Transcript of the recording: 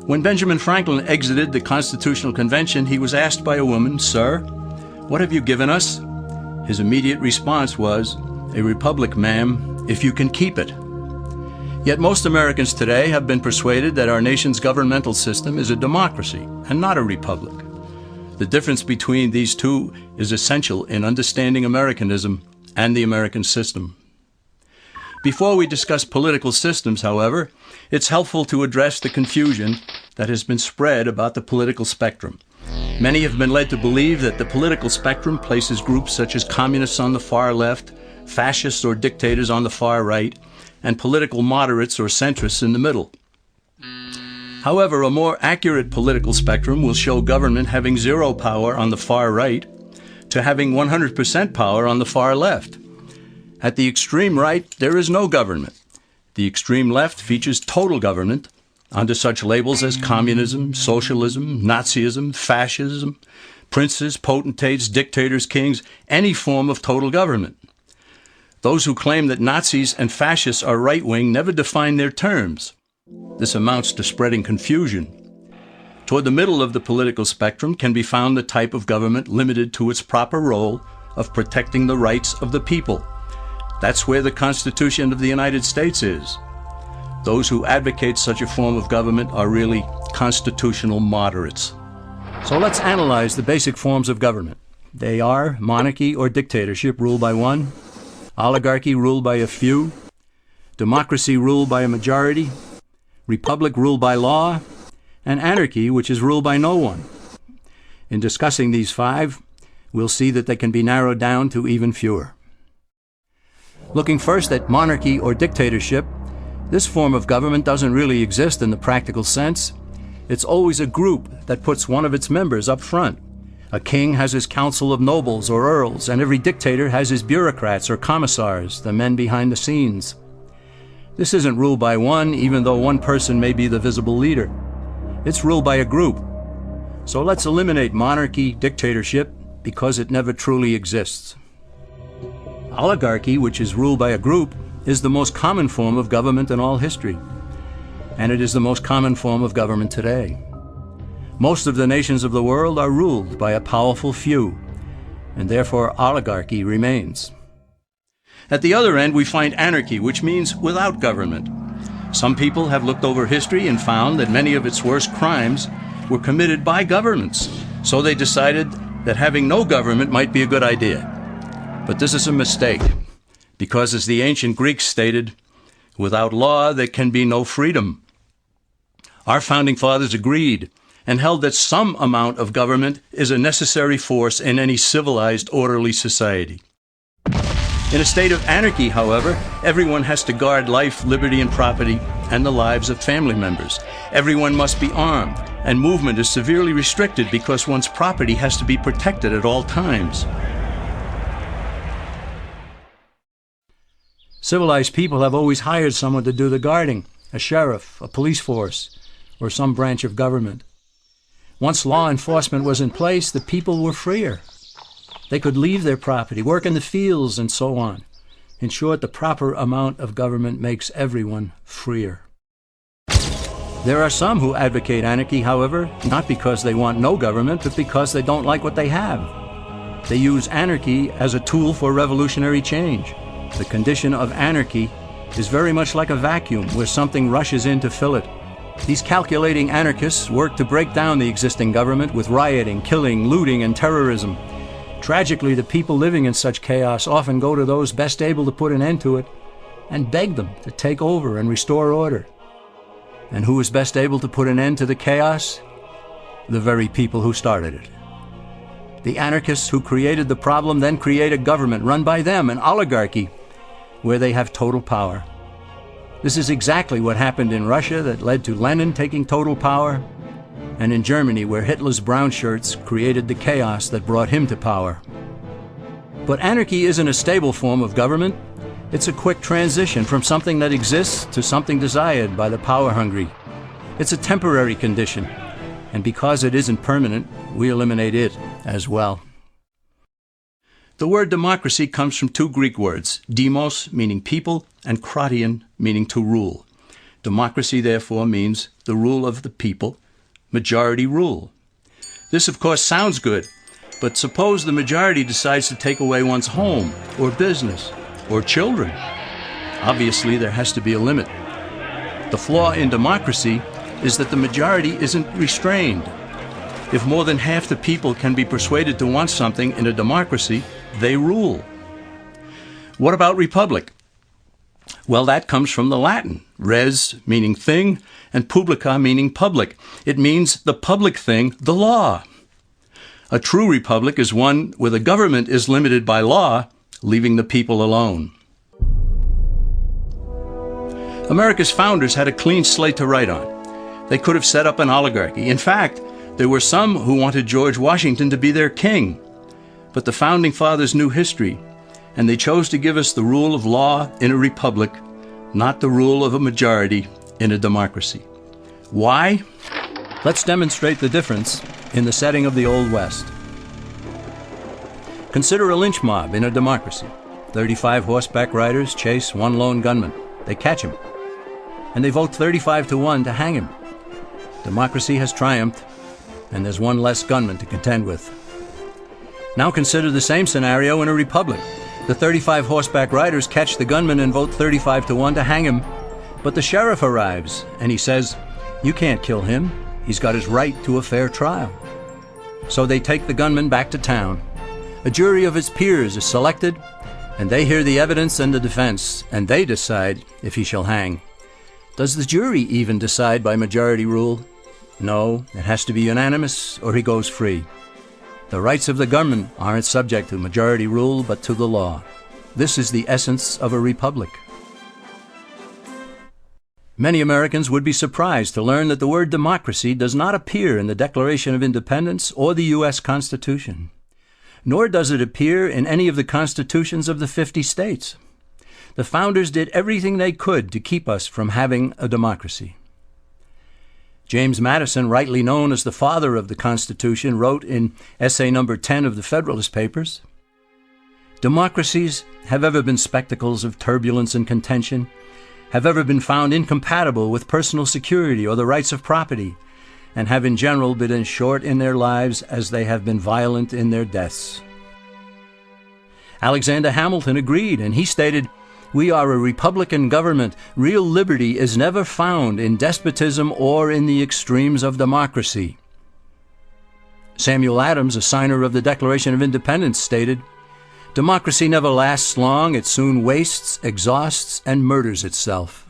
When Benjamin Franklin exited the Constitutional Convention, he was asked by a woman, "Sir, what have you given us?" His immediate response was, "A republic, ma'am, if you can keep it." Yet most Americans today have been persuaded that our nation's governmental system is a democracy and not a republic. The difference between these two is essential in understanding Americanism and the American system. Before we discuss political systems, however, it's helpful to address the confusion that has been spread about the political spectrum. Many have been led to believe that the political spectrum places groups such as communists on the far left, fascists or dictators on the far right, and political moderates or centrists in the middle. However, a more accurate political spectrum will show government having zero power on the far right to having 100% power on the far left. At the extreme right, there is no government. The extreme left features total government under such labels as communism, socialism, Nazism, fascism, princes, potentates, dictators, kings, any form of total government. Those who claim that Nazis and fascists are right-wing never define their terms. This amounts to spreading confusion. Toward the middle of the political spectrum can be found the type of government limited to its proper role of protecting the rights of the people. That's where the Constitution of the United States is. Those who advocate such a form of government are really constitutional moderates. So let's analyze the basic forms of government. They are monarchy or dictatorship ruled by one, oligarchy ruled by a few, democracy ruled by a majority, republic ruled by law, and anarchy, which is ruled by no one. In discussing these five, we'll see that they can be narrowed down to even fewer. Looking first at monarchy or dictatorship, this form of government doesn't really exist in the practical sense. It's always a group that puts one of its members up front. A king has his council of nobles or earls, and every dictator has his bureaucrats or commissars, the men behind the scenes. This isn't ruled by one, even though one person may be the visible leader. It's ruled by a group. So let's eliminate monarchy, dictatorship, because it never truly exists. Oligarchy, which is ruled by a group, is the most common form of government in all history. And it is the most common form of government today. Most of the nations of the world are ruled by a powerful few, and therefore oligarchy remains. At the other end, we find anarchy, which means without government. Some people have looked over history and found that many of its worst crimes were committed by governments, so they decided that having no government might be a good idea. But this is a mistake, because as the ancient Greeks stated, without law there can be no freedom. Our founding fathers agreed and held that some amount of government is a necessary force in any civilized, orderly society. In a state of anarchy, however, everyone has to guard life, liberty, and property, and the lives of family members. Everyone must be armed, and movement is severely restricted because one's property has to be protected at all times. Civilized people have always hired someone to do the guarding, a sheriff, a police force, or some branch of government. Once law enforcement was in place, the people were freer. They could leave their property, work in the fields, and so on. In short, the proper amount of government makes everyone freer. There are some who advocate anarchy, however, not because they want no government, but because they don't like what they have. They use anarchy as a tool for revolutionary change. The condition of anarchy is very much like a vacuum where something rushes in to fill it. These calculating anarchists work to break down the existing government with rioting, killing, looting, and terrorism. Tragically, the people living in such chaos often go to those best able to put an end to it and beg them to take over and restore order. And who is best able to put an end to the chaos? The very people who started it. The anarchists who created the problem then create a government run by them, an oligarchy, where they have total power. This is exactly what happened in Russia that led to Lenin taking total power, and in Germany where Hitler's brown shirts created the chaos that brought him to power. But anarchy isn't a stable form of government. It's a quick transition from something that exists to something desired by the power-hungry. It's a temporary condition, and because it isn't permanent, we eliminate it as well. The word democracy comes from two Greek words, demos, meaning people, and kratein, meaning to rule. Democracy, therefore, means the rule of the people, majority rule. This, of course, sounds good, but suppose the majority decides to take away one's home or business or children. Obviously, there has to be a limit. The flaw in democracy is that the majority isn't restrained. If more than half the people can be persuaded to want something in a democracy, they rule. What about republic? Well, that comes from the Latin, res meaning thing, and publica meaning public. It means the public thing, the law. A true republic is one where the government is limited by law, leaving the people alone. America's founders had a clean slate to write on. They could have set up an oligarchy. In fact, there were some who wanted George Washington to be their king. But the Founding Fathers knew history, and they chose to give us the rule of law in a republic, not the rule of a majority in a democracy. Why? Let's demonstrate the difference in the setting of the Old West. Consider a lynch mob in a democracy. 35 horseback riders chase one lone gunman. They catch him, and they vote 35-1 to hang him. Democracy has triumphed, and there's one less gunman to contend with. Now consider the same scenario in a republic. The 35 horseback riders catch the gunman and vote 35-1 to hang him. But the sheriff arrives, and he says, "You can't kill him. He's got his right to a fair trial." So they take the gunman back to town. A jury of his peers is selected, and they hear the evidence and the defense, and they decide if he shall hang. Does the jury even decide by majority rule? No, it has to be unanimous, or he goes free. The rights of the gunman aren't subject to majority rule, but to the law. This is the essence of a republic. Many Americans would be surprised to learn that the word democracy does not appear in the Declaration of Independence or the U.S. Constitution, nor does it appear in any of the constitutions of the 50 states. The founders did everything they could to keep us from having a democracy. James Madison, rightly known as the father of the Constitution, wrote in essay number 10 of the Federalist Papers, "Democracies have ever been spectacles of turbulence and contention, have ever been found incompatible with personal security or the rights of property, and have in general been as short in their lives as they have been violent in their deaths." Alexander Hamilton agreed, and he stated, "We are a republican government. Real liberty is never found in despotism or in the extremes of democracy." Samuel Adams, a signer of the Declaration of Independence, stated, "Democracy never lasts long. It soon wastes, exhausts, and murders itself."